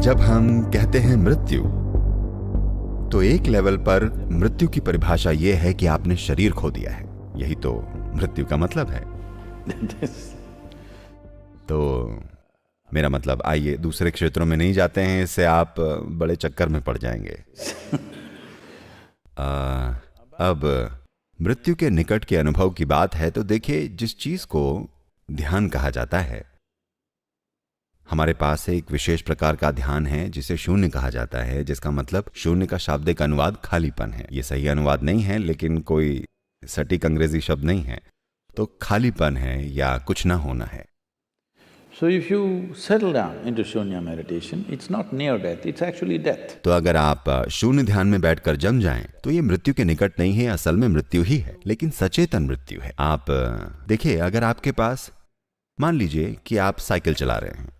जब हम कहते हैं मृत्यु, तो एक लेवल पर मृत्यु की परिभाषा यह है कि आपने शरीर खो दिया है। यही तो मृत्यु का मतलब है। तो मेरा मतलब, आइए दूसरे क्षेत्रों में नहीं जाते हैं, इससे आप बड़े चक्कर में पड़ जाएंगे। अब मृत्यु के निकट के अनुभव की बात है तो देखिए, जिस चीज को ध्यान कहा जाता है, हमारे पास एक विशेष प्रकार का ध्यान है जिसे शून्य कहा जाता है, जिसका मतलब शून्य का शाब्दिक अनुवाद खालीपन है। ये सही अनुवाद नहीं है, लेकिन कोई सटीक अंग्रेजी शब्द नहीं है। तो खालीपन है या कुछ ना होना है। So if you settle down into Shunya meditation, it's not near death, it's actually death. तो अगर आप शून्य ध्यान में बैठकर जम जाएं, तो ये मृत्यु के निकट नहीं है, असल में मृत्यु ही है, लेकिन सचेतन मृत्यु है। आप देखिए, अगर आपके पास, मान लीजिए कि आप साइकिल चला रहे हैं,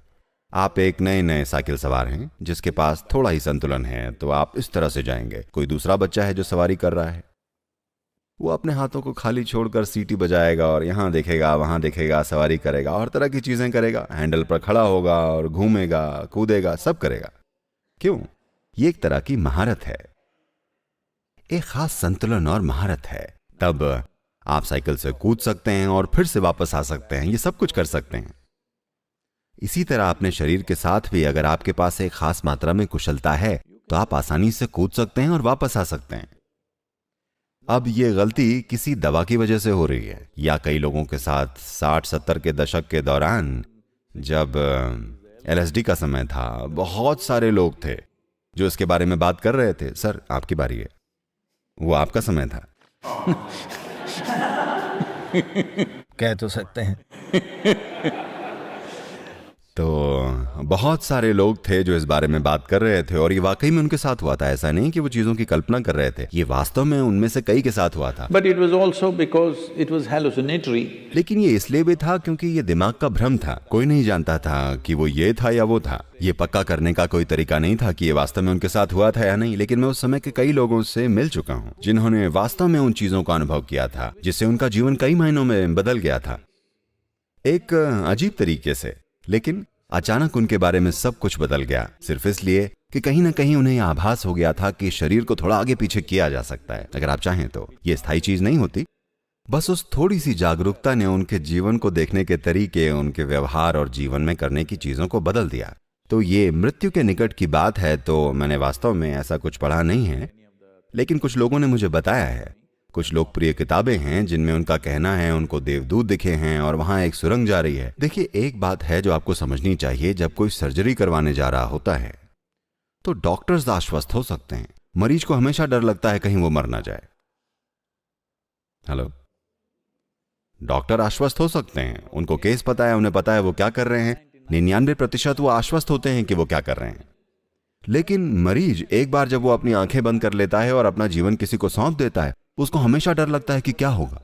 आप एक नए साइकिल सवार हैं जिसके पास थोड़ा ही संतुलन है, तो आप इस तरह से जाएंगे। कोई दूसरा बच्चा है जो सवारी कर रहा है, वो अपने हाथों को खाली छोड़कर सीटी बजाएगा और यहां देखेगा वहां देखेगा, सवारी करेगा और तरह की चीजें करेगा, हैंडल पर खड़ा होगा और घूमेगा, कूदेगा, सब करेगा। क्यों? ये एक तरह की महारत है, एक खास संतुलन और महारत है। तब आप साइकिल से कूद सकते हैं और फिर से वापस आ सकते हैं, ये सब कुछ कर सकते हैं। इसी तरह अपने शरीर के साथ भी अगर आपके पास एक खास मात्रा में कुशलता है, तो आप आसानी से कूद सकते हैं और वापस आ सकते हैं। अब ये गलती किसी दवा की वजह से हो रही है, या कई लोगों के साथ 60-70 के दशक के दौरान, जब LSD का समय था, बहुत सारे लोग थे जो इसके बारे में बात कर रहे थे। सर, आपकी बारी है, वो आपका समय था। कह तो सकते हैं। तो बहुत सारे लोग थे जो इस बारे में बात कर रहे थे, और ये वाकई में उनके साथ हुआ था। ऐसा नहीं कि वो चीजों की कल्पना कर रहे थे, ये वास्तव में उनमें से कई के साथ हुआ था। But it was also because it was hallucinatory. लेकिन ये इसलिए भी था क्योंकि ये दिमाग का भ्रम था। कोई नहीं जानता था कि वो ये था या वो था। ये पक्का करने का कोई तरीका नहीं था कि ये वास्तव में उनके साथ हुआ था या नहीं। लेकिन मैं उस समय के कई लोगों से मिल चुका हूँ जिन्होंने वास्तव में उन चीजों का अनुभव किया था, जिससे उनका जीवन कई महीनों में बदल गया था, एक अजीब तरीके से। लेकिन अचानक उनके बारे में सब कुछ बदल गया, सिर्फ इसलिए कि कहीं ना कहीं उन्हें आभास हो गया था कि शरीर को थोड़ा आगे पीछे किया जा सकता है अगर आप चाहें तो। ये स्थायी चीज नहीं होती, बस उस थोड़ी सी जागरूकता ने उनके जीवन को देखने के तरीके, उनके व्यवहार और जीवन में करने की चीजों को बदल दिया। तो ये मृत्यु के निकट की बात है, तो मैंने वास्तव में ऐसा कुछ पढ़ा नहीं है, लेकिन कुछ लोगों ने मुझे बताया है। कुछ लोकप्रिय किताबें हैं जिनमें उनका कहना है उनको देवदूत दिखे हैं और वहां एक सुरंग जा रही है। देखिए, एक बात है जो आपको समझनी चाहिए, जब कोई सर्जरी करवाने जा रहा होता है तो डॉक्टर्स आश्वस्त हो सकते हैं, मरीज को हमेशा डर लगता है कहीं वो मर ना जाए। हेलो, डॉक्टर आश्वस्त हो सकते हैं, उनको केस पता है, उन्हें पता है वो क्या कर रहे हैं। 99% वो आश्वस्त होते हैं कि वो क्या कर रहे हैं। लेकिन मरीज एक बार जब वो अपनी आंखें बंद कर लेता है और अपना जीवन किसी को सौंप देता है, उसको हमेशा डर लगता है कि क्या होगा।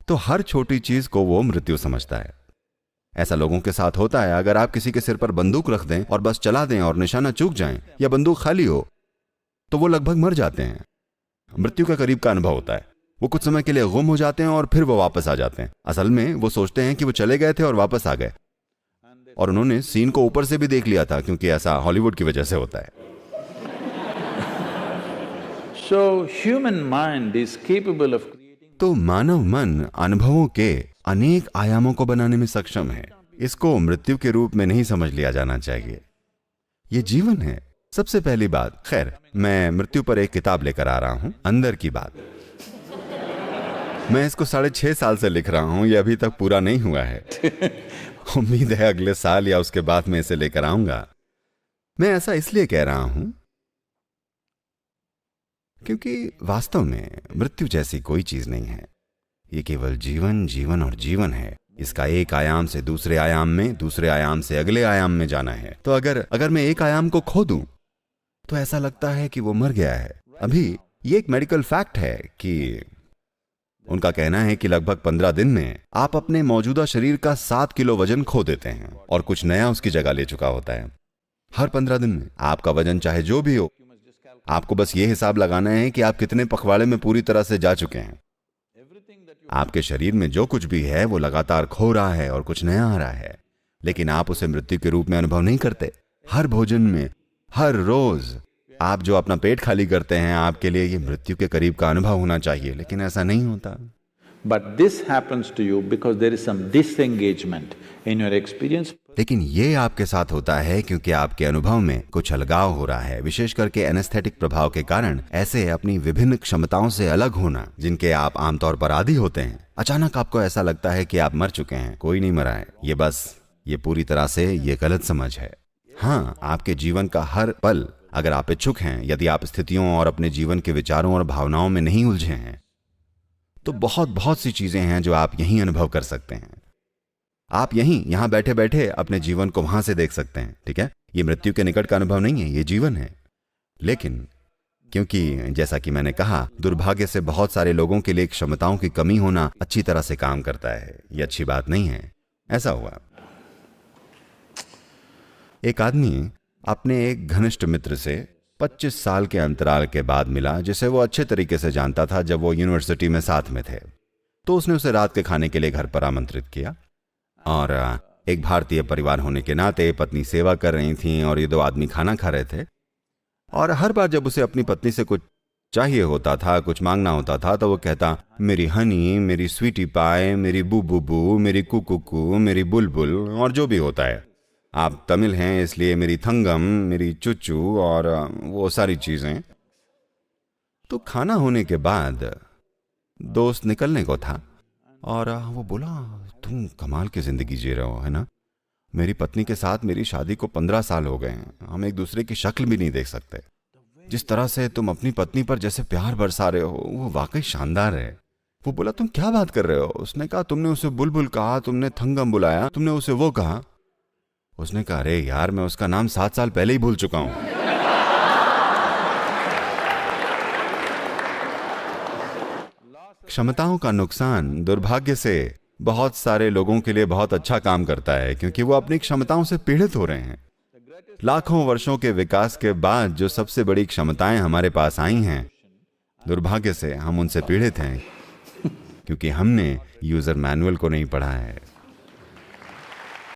तो हर छोटी चीज को वो मृत्यु समझता है। ऐसा लोगों के साथ होता है। अगर आप किसी के सिर पर बंदूक रख दें और बस चला दें और निशाना चूक जाएं या बंदूक खाली हो, तो वो लगभग मर जाते हैं। मृत्यु का करीब का अनुभव होता है। वो कुछ समय के लिए गुम हो जाते हैं और फिर वो वापस आ जाते हैं। असल में वो सोचते हैं कि वो चले गए थे और वापस आ गए, और उन्होंने सीन को ऊपर से भी देख लिया था, क्योंकि ऐसा हॉलीवुड की वजह से होता है। So human mind is capable of creating. तो मानव मन अनुभवों के अनेक आयामों को बनाने में सक्षम है। इसको मृत्यु के रूप में नहीं समझ लिया जाना चाहिए, ये जीवन है। सबसे पहली बात, खैर, मैं मृत्यु पर एक किताब लेकर आ रहा हूं, अंदर की बात। मैं इसको 6.5 साल से लिख रहा हूं, ये अभी तक पूरा नहीं हुआ है। उम्मीद है अगले साल या उसके बाद में इसे लेकर आऊंगा। मैं ऐसा इसलिए कह रहा हूं क्योंकि वास्तव में मृत्यु जैसी कोई चीज नहीं है। ये केवल जीवन, जीवन और जीवन है। इसका एक आयाम से दूसरे आयाम में, दूसरे आयाम से अगले आयाम में जाना है। तो अगर मैं एक आयाम को खो दूं तो ऐसा लगता है कि वो मर गया है। अभी ये एक मेडिकल फैक्ट है कि उनका कहना है कि लगभग 15 दिन में आप अपने मौजूदा शरीर का 7 किलो वजन खो देते हैं और कुछ नया उसकी जगह ले चुका होता है। हर 15 दिन में आपका वजन चाहे जो भी हो, आपको बस ये हिसाब लगाना है कि आप कितने पखवाड़े में पूरी तरह से जा चुके हैं। आपके शरीर में जो कुछ भी है वो लगातार खो रहा है और कुछ नया आ रहा है, लेकिन आप उसे मृत्यु के रूप में अनुभव नहीं करते। हर भोजन में, हर रोज आप जो अपना पेट खाली करते हैं, आपके लिए ये मृत्यु के करीब का अनुभव होना चाहिए, लेकिन ऐसा नहीं होता। But this happens to you because there is some disengagement in your experience. लेकिन ये आपके साथ होता है क्योंकि आपके अनुभव में कुछ अलगाव हो रहा है, विशेष करके एनेस्थेटिक प्रभाव के कारण। ऐसे अपनी विभिन्न क्षमताओं से अलग होना, जिनके आप आमतौर पर आदी होते हैं। अचानक आपको ऐसा लगता है कि आप मर चुके हैं, कोई नहीं मरा है। ये पूरी तरह से ये गलत समझ है। हाँ, आपके जीवन का हर पल, अगर आप इच्छुक हैं, यदि आप स्थितियों और अपने जीवन के विचारों और भावनाओं में नहीं उलझे हैं, तो बहुत सी चीजें हैं जो आप यहीं अनुभव कर सकते हैं। आप यहां बैठे बैठे अपने जीवन को वहां से देख सकते हैं, ठीक है? ये मृत्यु के निकट का अनुभव नहीं है, ये जीवन है। लेकिन क्योंकि जैसा कि मैंने कहा, दुर्भाग्य से बहुत सारे लोगों के लिए क्षमताओं की कमी होना अच्छी तरह से काम करता है। ये अच्छी बात नहीं है। ऐसा हुआ, एक आदमी अपने एक घनिष्ठ मित्र से 25 साल के अंतराल के बाद मिला, जिसे वो अच्छे तरीके से जानता था जब वो यूनिवर्सिटी में साथ में थे। तो उसने उसे रात के खाने के लिए घर पर आमंत्रित किया, और एक भारतीय परिवार होने के नाते पत्नी सेवा कर रही थी और ये दो आदमी खाना खा रहे थे। और हर बार जब उसे अपनी पत्नी से कुछ चाहिए होता था, कुछ मांगना होता था, तो वो कहता, मेरी हनी, मेरी स्वीटी पाए, मेरी बू, मेरी कुकू, मेरी बुलबुल, और जो भी होता है। आप तमिल हैं इसलिए मेरी थंगम, मेरी चुच्चू, और वो सारी चीजें। तो खाना होने के बाद दोस्त निकलने को था, और वो बोला, तुम कमाल की जिंदगी जी रहे हो, है ना? मेरी पत्नी के साथ मेरी शादी को 15 साल हो गए हैं, हम एक दूसरे की शक्ल भी नहीं देख सकते। जिस तरह से तुम अपनी पत्नी पर जैसे प्यार बरसा रहे हो, वो वाकई शानदार है। वो बोला, तुम क्या बात कर रहे हो? उसने कहा, तुमने उसे बुलबुल कहा, तुमने थंगम बुलाया, तुमने उसे वो कहा। उसने कहा, अरे यार, मैं उसका नाम 7 साल पहले ही भूल चुका हूं। क्षमताओं का नुकसान दुर्भाग्य से बहुत सारे लोगों के लिए बहुत अच्छा काम करता है, क्योंकि वो अपनी क्षमताओं से पीड़ित हो रहे हैं। लाखों वर्षों के विकास के बाद जो सबसे बड़ी क्षमताएं हमारे पास आई हैं, दुर्भाग्य से हम उनसे पीड़ित हैं, क्योंकि हमने यूजर मैनुअल को नहीं पढ़ा है।